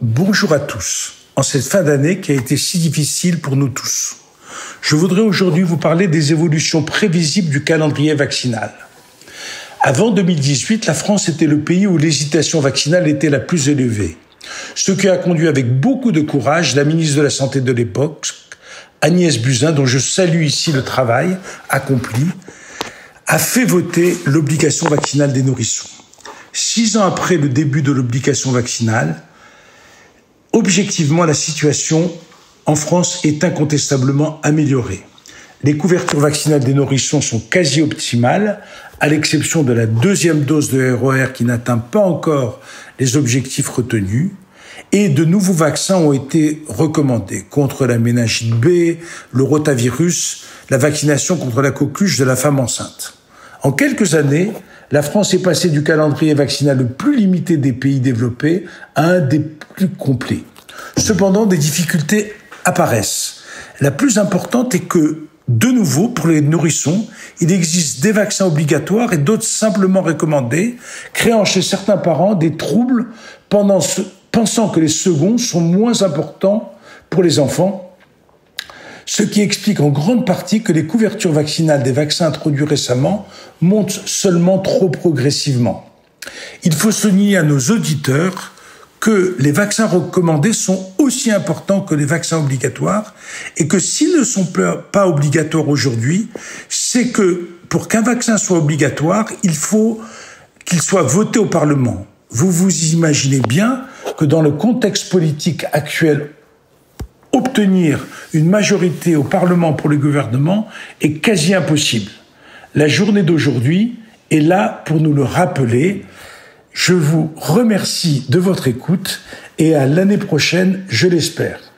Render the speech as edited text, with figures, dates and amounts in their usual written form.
Bonjour à tous, en cette fin d'année qui a été si difficile pour nous tous. Je voudrais aujourd'hui vous parler des évolutions prévisibles du calendrier vaccinal. Avant 2018, la France était le pays où l'hésitation vaccinale était la plus élevée. Ce qui a conduit avec beaucoup de courage la ministre de la Santé de l'époque, Agnès Buzyn, dont je salue ici le travail accompli, a fait voter l'obligation vaccinale des nourrissons. 6 ans après le début de l'obligation vaccinale, objectivement, la situation en France est incontestablement améliorée. Les couvertures vaccinales des nourrissons sont quasi optimales, à l'exception de la deuxième dose de RER qui n'atteint pas encore les objectifs retenus. Et de nouveaux vaccins ont été recommandés contre la méningite B, le rotavirus, la vaccination contre la coqueluche de la femme enceinte. En quelques années, la France est passée du calendrier vaccinal le plus limité des pays développés à un des plus complets. Cependant, des difficultés apparaissent. La plus importante est que, de nouveau, pour les nourrissons, il existe des vaccins obligatoires et d'autres simplement recommandés, créant chez certains parents des troubles pensant que les seconds sont moins importants pour les enfants, ce qui explique en grande partie que les couvertures vaccinales des vaccins introduits récemment montent seulement trop progressivement. Il faut souligner à nos auditeurs que les vaccins recommandés sont aussi importants que les vaccins obligatoires et que s'ils ne sont pas obligatoires aujourd'hui, c'est que pour qu'un vaccin soit obligatoire, il faut qu'il soit voté au Parlement. Vous vous imaginez bien que dans le contexte politique actuel, obtenir une majorité au Parlement pour le gouvernement est quasi impossible. La journée d'aujourd'hui est là pour nous le rappeler. Je vous remercie de votre écoute et à l'année prochaine, je l'espère.